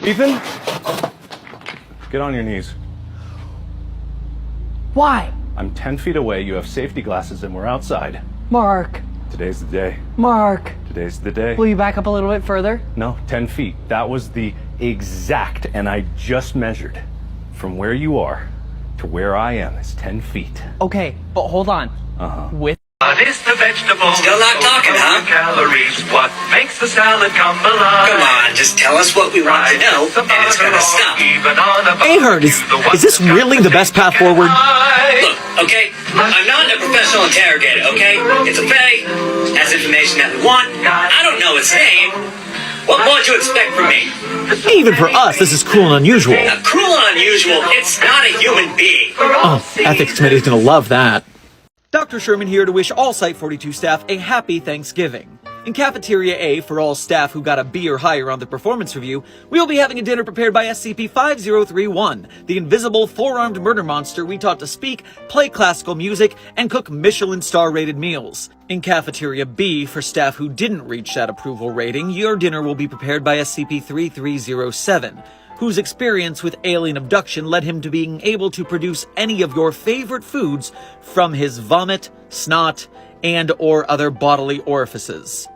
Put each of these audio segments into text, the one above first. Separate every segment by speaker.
Speaker 1: Ethan? Get on your knees.
Speaker 2: Why?
Speaker 1: I'm 10 feet away, you have safety glasses, and we're outside.
Speaker 2: Mark.
Speaker 1: Today's the day.
Speaker 2: Mark.
Speaker 1: Today's the day.
Speaker 2: Will you back up a little bit further?
Speaker 1: No, 10 feet. That was the exact, and I just measured. From where you are to where I am is 10 feet.
Speaker 2: Okay, but hold on. With
Speaker 3: What is the vegetable?
Speaker 4: Still not talking, huh?
Speaker 3: Calories. What makes the salad come alive?
Speaker 4: Come on, just tell us what we want to know, and it's gonna stop.
Speaker 5: Ahern, is this really the best path forward?
Speaker 4: Look, okay? I'm not a professional interrogator, okay? It's a fae, has information that we want. I don't know its name. What more do you expect from me?
Speaker 5: Even for us, this is cruel and unusual.
Speaker 4: Cruel and unusual, it's not a human being.
Speaker 5: Oh, Ethics Committee's gonna love that. Dr. Sherman here to wish all Site42 staff a happy Thanksgiving. In Cafeteria A, for all staff who got a B or higher on the performance review, we will be having a dinner prepared by SCP-5031, the invisible four-armed murder monster we taught to speak, play classical music, and cook Michelin star-rated meals. In Cafeteria B, for staff who didn't reach that approval rating, your dinner will be prepared by SCP-3307, whose experience with alien abduction led him to being able to produce any of your favorite foods from his vomit, snot, and or other bodily orifices.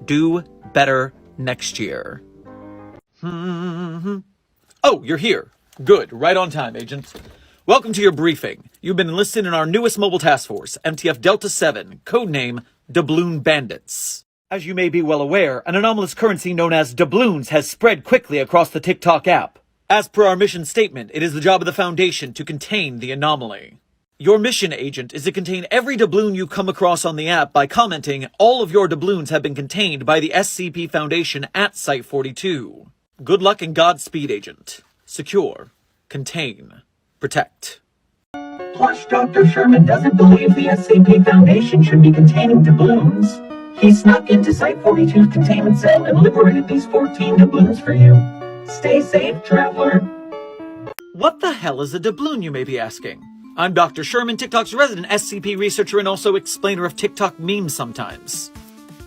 Speaker 5: Do better next year. Oh, you're here. Good. Right on time, Agent. Welcome to your briefing. You've been enlisted in our newest mobile task force, MTF Delta 7, codename Doubloon Bandits. As you may be well aware, an anomalous currency known as doubloons has spread quickly across the TikTok app. As per our mission statement, it is the job of the Foundation to contain the anomaly. Your mission, Agent, is to contain every doubloon you come across on the app by commenting, "All of your doubloons have been contained by the SCP Foundation at Site42. Good luck and Godspeed, Agent. Secure, contain, protect.
Speaker 6: Plush Dr. Sherman doesn't believe the SCP Foundation should be containing doubloons. He snuck into Site-42's containment cell and liberated these 14 doubloons for you. Stay safe, traveler.
Speaker 5: What the hell is a doubloon, you may be asking? I'm Dr. Sherman, TikTok's resident SCP researcher and also explainer of TikTok memes sometimes.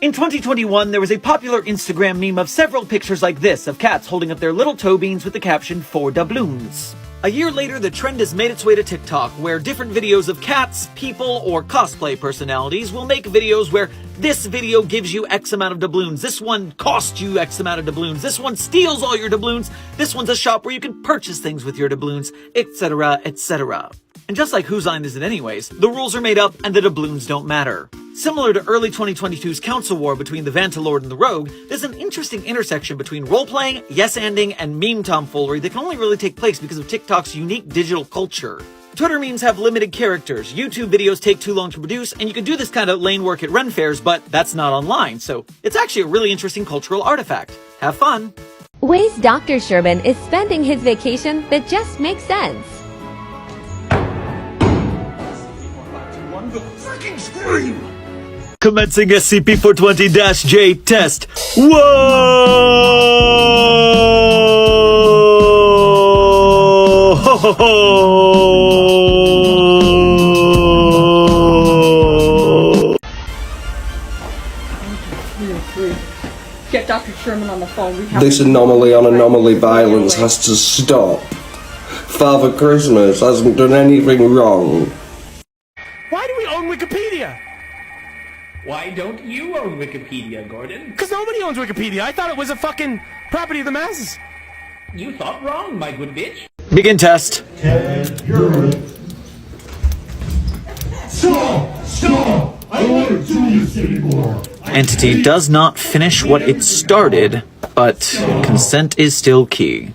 Speaker 5: In 2021, there was a popular Instagram meme of several pictures like this of cats holding up their little toe beans with the caption, "4 doubloons." A year later, the trend has made its way to TikTok, where different videos of cats, people, or cosplay personalities will make videos where this video gives you X amount of doubloons, this one costs you X amount of doubloons, this one steals all your doubloons, this one's a shop where you can purchase things with your doubloons, etc., etc. And just like whose line is it anyways, the rules are made up and the doubloons don't matter. Similar to early 2022's council war between the Vantalord and the Rogue, there's an interesting intersection between role-playing, yes-anding, and meme tomfoolery that can only really take place because of TikTok's unique digital culture. Twitter memes have limited characters, YouTube videos take too long to produce, and you can do this kind of lane work at Ren fairs, but that's not online, so it's actually a really interesting cultural artifact. Have fun!
Speaker 7: Ways Dr. Sherman is spending his vacation that just makes sense.
Speaker 3: Freaking scream!
Speaker 5: Commencing SCP-420-J test. Whoa! Ho, ho, ho.
Speaker 2: get Dr. Sherman on the phone.
Speaker 8: This anomaly on anomaly violence has to stop. Father Christmas hasn't done anything wrong.
Speaker 9: Why do we own Wikipedia?
Speaker 10: Why don't you own Wikipedia, Gordon?
Speaker 9: Because nobody owns Wikipedia. I thought it was a fucking property of the masses.
Speaker 10: You thought wrong, my good bitch.
Speaker 5: Begin test.
Speaker 11: Stop! I don't want to do this anymore.
Speaker 5: Entity does not finish what it started, but consent is still key.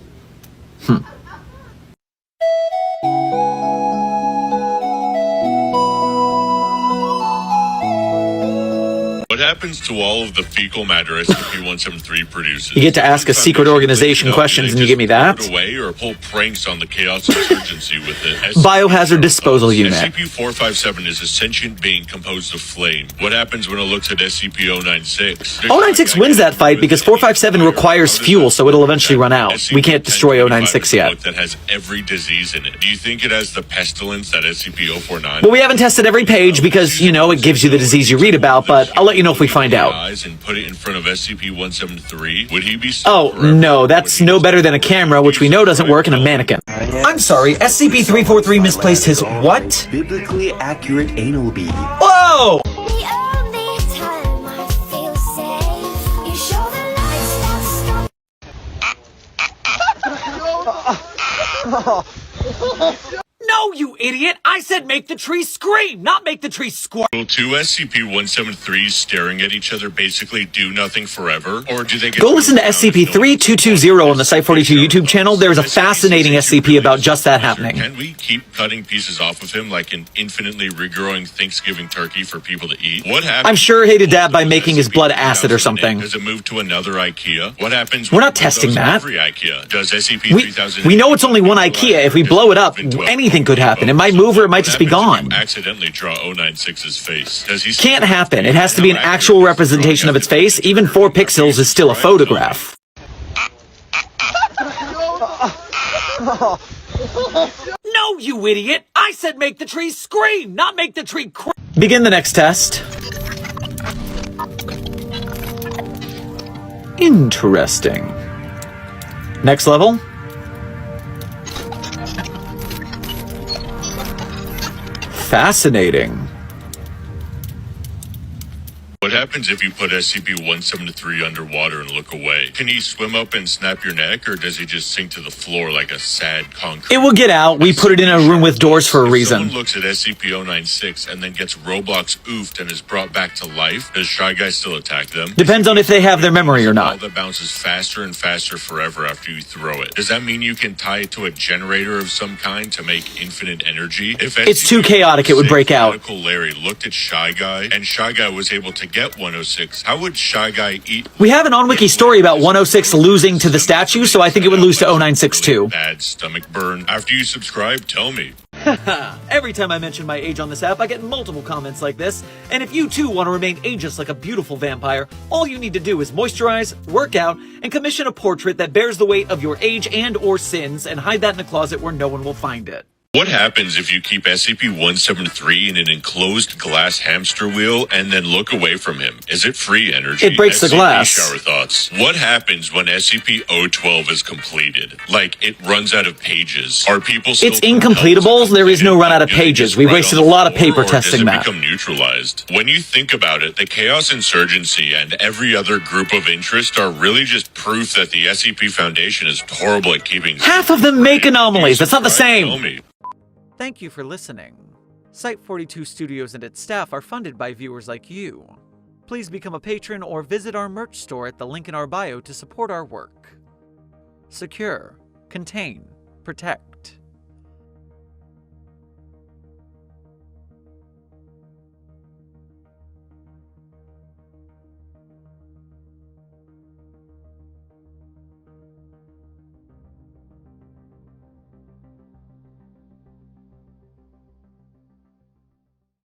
Speaker 12: What happens to all of the fecal matter SCP-173 produces?
Speaker 5: You get to ask a secret organization questions and you give me that?
Speaker 12: Away or pull pranks on the Chaos Insurgency with the
Speaker 5: Biohazard Disposal Unit.
Speaker 12: SCP-457 is a sentient being composed of flame. What happens when it looks at SCP-096?
Speaker 5: 096 wins that fight because 457 requires fuel, so it'll eventually run out. We can't destroy 096 yet.
Speaker 12: That has every disease in it. Do you think it has the pestilence that SCP-049?
Speaker 5: Well, we haven't tested every page because, you know, it gives you the disease you read about, but I'll let you know if we find out.
Speaker 12: And put it in front of SCP-173, would he be
Speaker 5: Oh, no, that's no better than a camera, which we know doesn't work, and a mannequin. I'm sorry, SCP-343 misplaced his what?
Speaker 13: Biblically accurate anal bead.
Speaker 5: Whoa! No, you idiot! I said make the tree scream, not make the tree squirm!
Speaker 12: Will two SCP-173s staring at each other basically do nothing forever? Or do they get...
Speaker 5: Go listen to SCP-3220 on the Site42 YouTube channel. There's a fascinating SCP about just that happening.
Speaker 12: Can we keep cutting pieces off of him like an infinitely regrowing Thanksgiving turkey for people to eat? What happens...
Speaker 5: I'm sure he hated Dad by making his blood acid or something.
Speaker 12: Does it move to another IKEA? What happens...
Speaker 5: We're not testing that.
Speaker 12: Every IKEA? Does SCP-3000...
Speaker 5: We know it's only one IKEA. If we blow it up, anything could happen. It might move or it might just be gone.
Speaker 12: Accidentally draw 096's face. Does he...
Speaker 5: Can't happen. It has to be an actual representation of its face. Even 4 pixels is still a photograph. No, you idiot! I said make the tree scream, not make the tree cry. Begin the next test. Interesting. Next level. Fascinating.
Speaker 12: What happens if you put SCP-173 underwater and look away? Can he swim up and snap your neck, or does he just sink to the floor like a sad concrete?
Speaker 5: It will get out. We put it in a room with doors for a reason.
Speaker 12: If someone looks at SCP-096 and then gets Roblox oofed and is brought back to life, does Shy Guy still attack them?
Speaker 5: Depends on if they have their memory or not.
Speaker 12: Ball that bounces faster and faster forever after you throw it. Does that mean you can tie it to a generator of some kind to make infinite energy? If
Speaker 5: it's too chaotic, it would break out.
Speaker 12: Larry looked at Shy Guy, and Shy Guy was able to get 106. How would Shy Guy eat?
Speaker 5: We have an on-wiki story about 106 losing to the statue, so I think it would lose to 096 too.
Speaker 12: Bad stomach burn. After you subscribe, tell me.
Speaker 5: Every time I mention my age on this app, I get multiple comments like this. And if you too want to remain ageless like a beautiful vampire, all you need to do is moisturize, work out, and commission a portrait that bears the weight of your age and or sins, and hide that in a closet where no one will find it.
Speaker 12: What happens if you keep SCP-173 in an enclosed glass hamster wheel and then look away from him? Is it free energy?
Speaker 5: It breaks the glass.
Speaker 12: Shower thoughts. What happens when SCP-012 is completed? Like, it runs out of pages. Are people still...
Speaker 5: It's incompletable. There is no run out of pages. We wasted a lot of paper testing that.
Speaker 12: Does it become neutralized? When you think about it, the Chaos Insurgency and every other group of interest are really just proof that the SCP Foundation is horrible at keeping...
Speaker 5: Half of them make anomalies. That's not the same.
Speaker 12: Tell me.
Speaker 5: Thank you for listening. Site42 Studios and its staff are funded by viewers like you. Please become a patron or visit our merch store at the link in our bio to support our work. Secure, contain, protect.